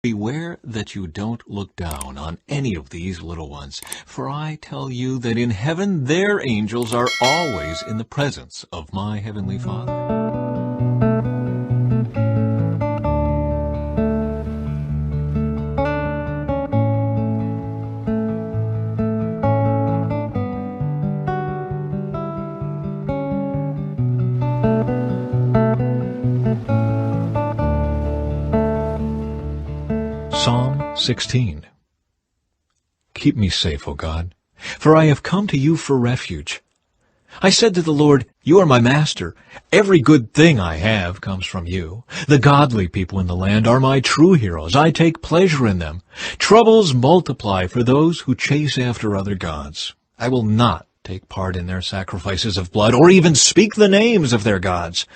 Beware that you don't look down on any of these little ones, for I tell you that in heaven their angels are always in the presence of my heavenly Father. Psalm 16. Keep me safe, O God, for I have come to you for refuge. I said to the Lord, you are my master. Every good thing I have comes from you. The godly people in the land are my true heroes. I take pleasure in them. Troubles multiply for those who chase after other gods. I will not take part in their sacrifices of blood or even speak the names of their gods.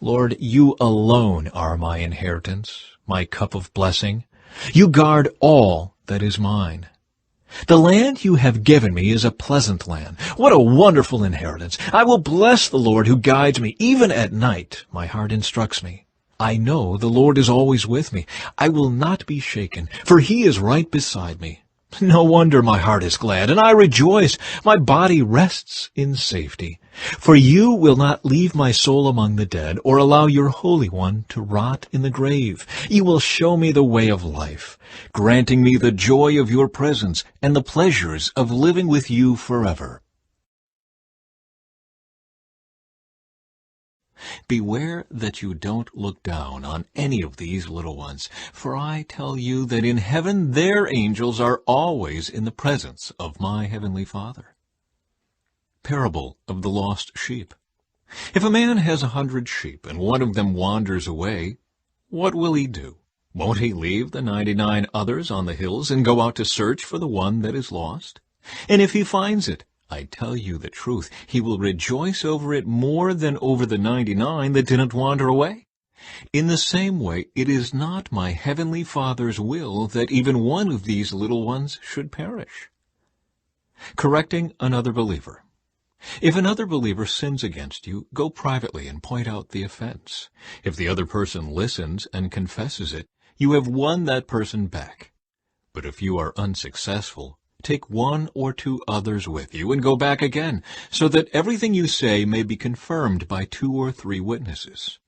Lord, you alone are my inheritance, my cup of blessing. You guard all that is mine. The land you have given me is a pleasant land. What a wonderful inheritance. I will bless the Lord who guides me. Even at night, my heart instructs me. I know the Lord is always with me. I will not be shaken, for he is right beside me. No wonder my heart is glad, and I rejoice. My body rests in safety. For you will not leave my soul among the dead, or allow your Holy One to rot in the grave. You will show me the way of life, granting me the joy of your presence and the pleasures of living with you forever. Beware that you don't look down on any of these little ones, for I tell you that in heaven their angels are always in the presence of my heavenly Father. Parable of the lost sheep. If a man has 100 sheep and one of them wanders away, what will he do? Won't he leave the 99 others on the hills and go out to search for the one that is lost? And if he finds it, I tell you the truth, he will rejoice over it more than over the 99 that didn't wander away. In the same way, it is not my heavenly Father's will that even one of these little ones should perish. Correcting another believer. If another believer sins against you, go privately and point out the offense. If the other person listens and confesses it, you have won that person back. But if you are unsuccessful, take 1 or 2 others with you and go back again, so that everything you say may be confirmed by 2 or 3 witnesses.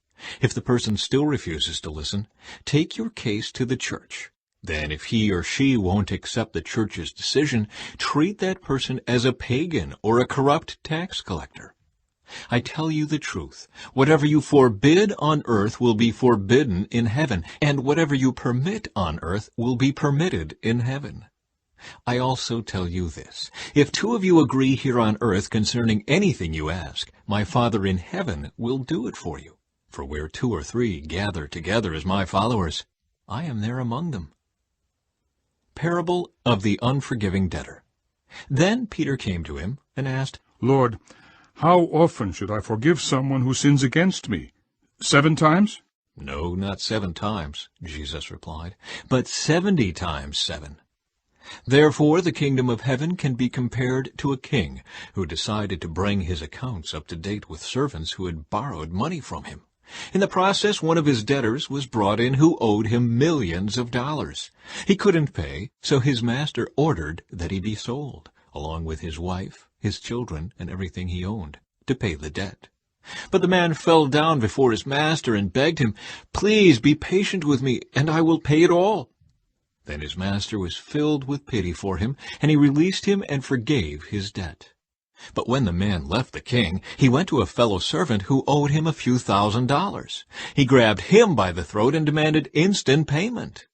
If the person still refuses to listen, take your case to the church. Then if he or she won't accept the church's decision, treat that person as a pagan or a corrupt tax collector. I tell you the truth, whatever you forbid on earth will be forbidden in heaven, and whatever you permit on earth will be permitted in heaven. I also tell you this, if 2 of you agree here on earth concerning anything you ask, my Father in heaven will do it for you. For where 2 or 3 gather together as my followers, I am there among them. Parable of the unforgiving debtor. Then Peter came to him and asked, Lord, how often should I forgive someone who sins against me? 7 times? No, not 7 times, Jesus replied, but 70 times 7. Therefore the kingdom of heaven can be compared to a king who decided to bring his accounts up to date with servants who had borrowed money from him. In the process, one of his debtors was brought in who owed him millions of dollars. He couldn't pay, so his master ordered that he be sold, along with his wife, his children, and everything he owned, to pay the debt. But the man fell down before his master and begged him, "Please be patient with me, and I will pay it all." Then his master was filled with pity for him, and he released him and forgave his debt. But when the man left the king, he went to a fellow servant who owed him a few $1,000s. He grabbed him by the throat and demanded instant payment.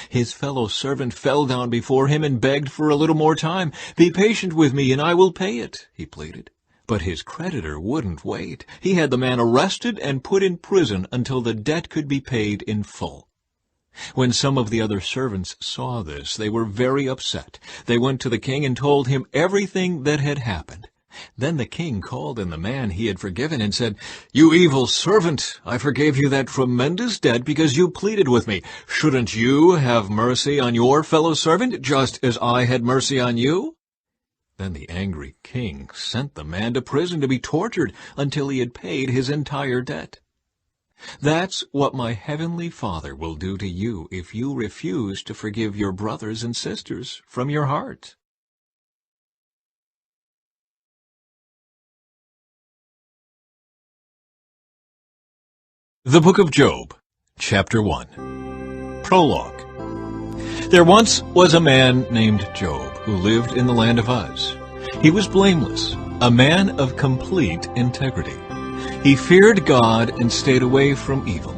His fellow servant fell down before him and begged for a little more time. "Be patient with me, and I will pay it," he pleaded. But his creditor wouldn't wait. He had the man arrested and put in prison until the debt could be paid in full. When some of the other servants saw this, they were very upset. They went to the king and told him everything that had happened. Then the king called in the man he had forgiven and said, "You evil servant, I forgave you that tremendous debt because you pleaded with me. Shouldn't you have mercy on your fellow servant, just as I had mercy on you?" Then the angry king sent the man to prison to be tortured until he had paid his entire debt. That's what my heavenly Father will do to you if you refuse to forgive your brothers and sisters from your heart. The Book of Job, Chapter 1. Prologue. There once was a man named Job who lived in the land of Uz. He was blameless, a man of complete integrity. He feared God and stayed away from evil.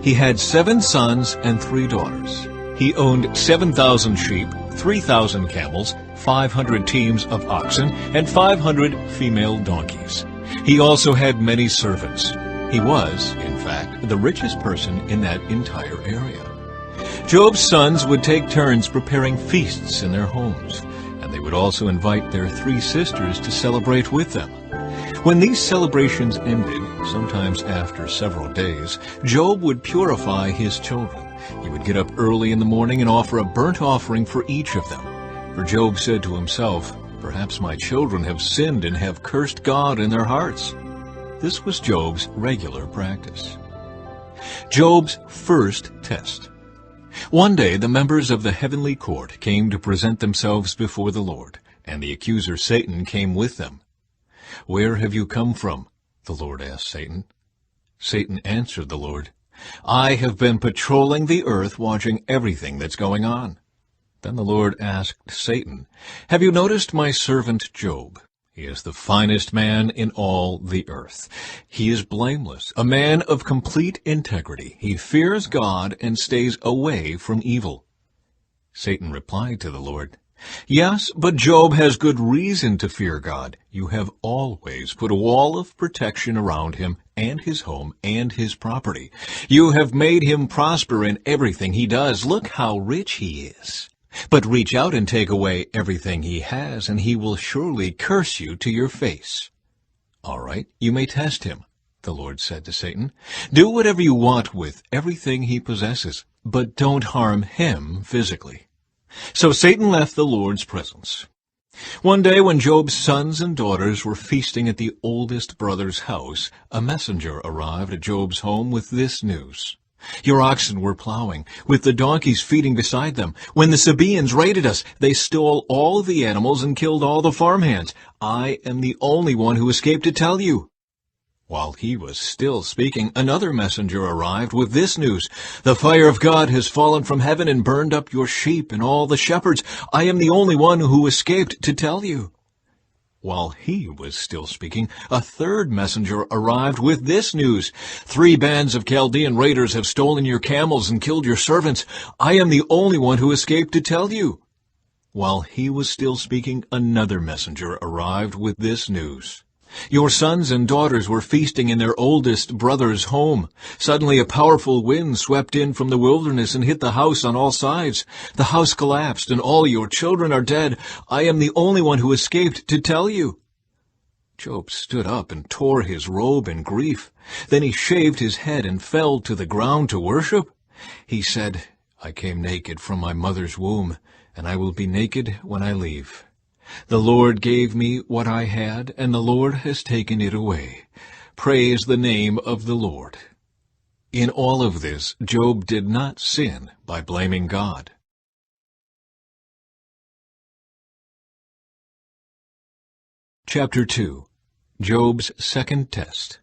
He had 7 sons and 3 daughters. He owned 7,000 sheep, 3,000 camels, 500 teams of oxen, and 500 female donkeys. He also had many servants. He was, in fact, the richest person in that entire area. Job's sons would take turns preparing feasts in their homes, and they would also invite their 3 sisters to celebrate with them. When these celebrations ended, sometimes after several days, Job would purify his children. He would get up early in the morning and offer a burnt offering for each of them. For Job said to himself, "Perhaps my children have sinned and have cursed God in their hearts." This was Job's regular practice. Job's first test. One day the members of the heavenly court came to present themselves before the Lord, and the accuser Satan came with them. "Where have you come from?" the Lord asked Satan. Satan answered the Lord, "I have been patrolling the earth, watching everything that's going on." Then the Lord asked Satan, "Have you noticed my servant Job? He is the finest man in all the earth. He is blameless, a man of complete integrity. He fears God and stays away from evil." Satan replied to the Lord, "Yes, but Job has good reason to fear God. You have always put a wall of protection around him and his home and his property. You have made him prosper in everything he does. Look how rich he is. But reach out and take away everything he has, and he will surely curse you to your face." "All right, you may test him," the Lord said to Satan. "Do whatever you want with everything he possesses, but don't harm him physically." So Satan left the Lord's presence. One day when Job's sons and daughters were feasting at the oldest brother's house, a messenger arrived at Job's home with this news. "Your oxen were plowing, with the donkeys feeding beside them. When the Sabaeans raided us, they stole all the animals and killed all the farmhands. I am the only one who escaped to tell you." While he was still speaking, another messenger arrived with this news. "The fire of God has fallen from heaven and burned up your sheep and all the shepherds. I am the only one who escaped to tell you." While he was still speaking, a third messenger arrived with this news. "3 bands of Chaldean raiders have stolen your camels and killed your servants. I am the only one who escaped to tell you." While he was still speaking, another messenger arrived with this news. "Your sons and daughters were feasting in their oldest brother's home. Suddenly a powerful wind swept in from the wilderness and hit the house on all sides. The house collapsed and all your children are dead. I am the only one who escaped to tell you." Job stood up and tore his robe in grief. Then he shaved his head and fell to the ground to worship. He said, "I came naked from my mother's womb, and I will be naked when I leave. The Lord gave me what I had, and the Lord has taken it away. Praise the name of the Lord." In all of this, Job did not sin by blaming God. Chapter 2. Job's second test.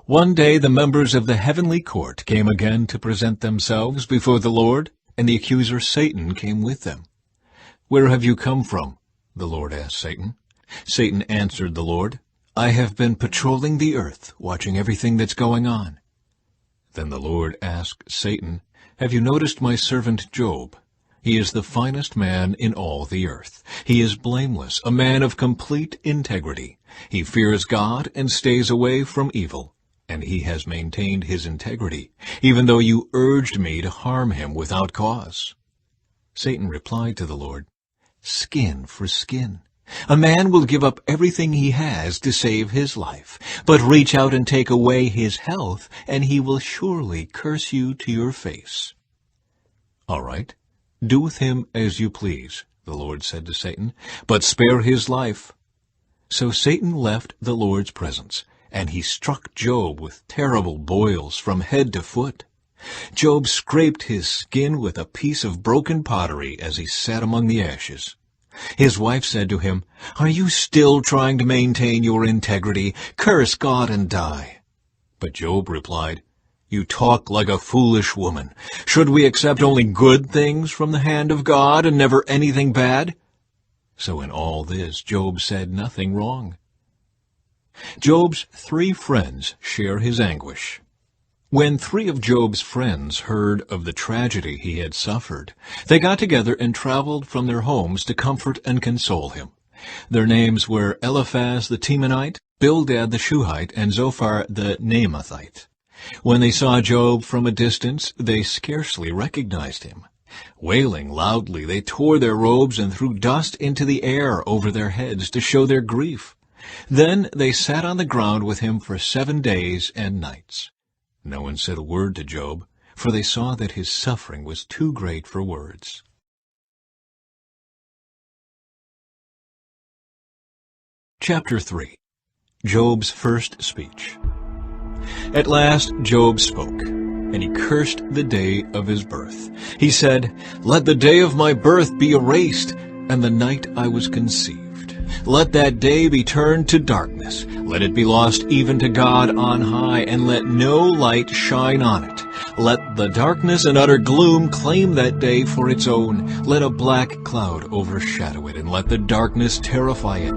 One day the members of the heavenly court came again to present themselves before the Lord, and the accuser Satan came with them. "Where have you come from?" the Lord asked Satan. Satan answered the Lord, "I have been patrolling the earth, watching everything that's going on." Then the Lord asked Satan, "Have you noticed my servant Job? He is the finest man in all the earth. He is blameless, a man of complete integrity. He fears God and stays away from evil, and he has maintained his integrity, even though you urged me to harm him without cause." Satan replied to the Lord, "Skin for skin. A man will give up everything he has to save his life, but reach out and take away his health, and he will surely curse you to your face." "All right, do with him as you please," the Lord said to Satan, "but spare his life." So Satan left the Lord's presence, and he struck Job with terrible boils from head to foot. Job scraped his skin with a piece of broken pottery as he sat among the ashes. His wife said to him, "Are you still trying to maintain your integrity? Curse God and die." But Job replied, "You talk like a foolish woman. Should we accept only good things from the hand of God and never anything bad?" So in all this, Job said nothing wrong. Job's 3 friends share his anguish. When 3 of Job's friends heard of the tragedy he had suffered, they got together and traveled from their homes to comfort and console him. Their names were Eliphaz the Temanite, Bildad the Shuhite, and Zophar the Naamathite. When they saw Job from a distance, they scarcely recognized him. Wailing loudly, they tore their robes and threw dust into the air over their heads to show their grief. Then they sat on the ground with him for 7 days and nights. No one said a word to Job, for they saw that his suffering was too great for words. Chapter 3. Job's first speech. At last Job spoke, and he cursed the day of his birth. He said, "Let the day of my birth be erased, and the night I was conceived. Let that day be turned to darkness. Let it be lost even to God on high, and let no light shine on it. Let the darkness and utter gloom claim that day for its own. Let a black cloud overshadow it, and let the darkness terrify it.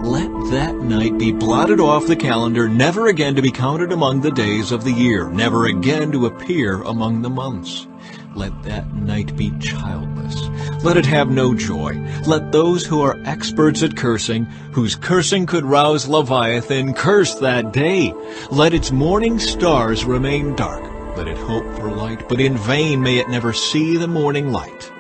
Let that night be blotted off the calendar, never again to be counted among the days of the year, never again to appear among the months. Let that night be childless. Let it have no joy. Let those who are experts at cursing, whose cursing could rouse Leviathan, curse that day. Let its morning stars remain dark. Let it hope for light, but in vain may it never see the morning light.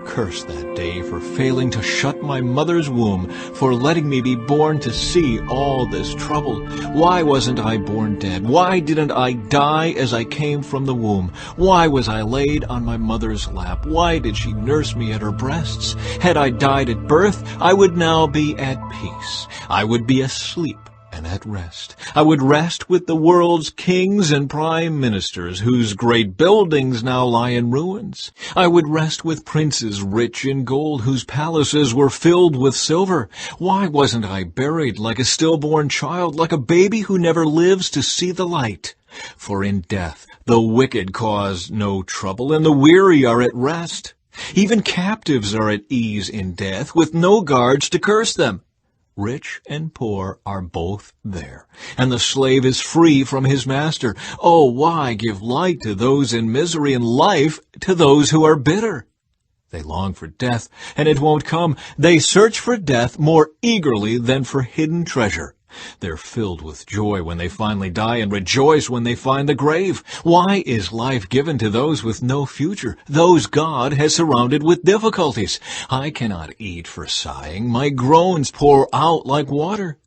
Curse that day for failing to shut my mother's womb, for letting me be born to see all this trouble. Why wasn't I born dead? Why didn't I die as I came from the womb? Why was I laid on my mother's lap? Why did she nurse me at her breasts? Had I died at birth, I would now be at peace. I would be asleep and at rest. I would rest with the world's kings and prime ministers, whose great buildings now lie in ruins. I would rest with princes rich in gold, whose palaces were filled with silver. Why wasn't I buried like a stillborn child, like a baby who never lives to see the light? For in death the wicked cause no trouble, and the weary are at rest. Even captives are at ease in death, with no guards to curse them. Rich and poor are both there, and the slave is free from his master. Oh, why give light to those in misery and life to those who are bitter? They long for death, and it won't come. They search for death more eagerly than for hidden treasure. They're filled with joy when they finally die and rejoice when they find the grave. Why is life given to those with no future, those God has surrounded with difficulties? I cannot eat for sighing. My groans pour out like water.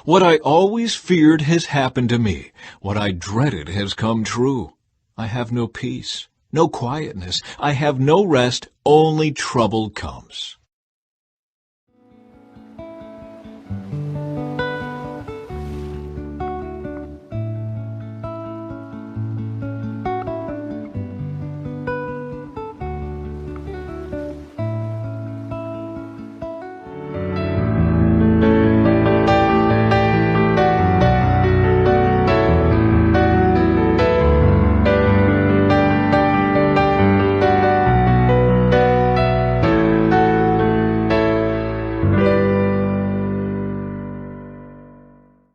What I always feared has happened to me. What I dreaded has come true. I have no peace, no quietness. I have no rest. Only trouble comes.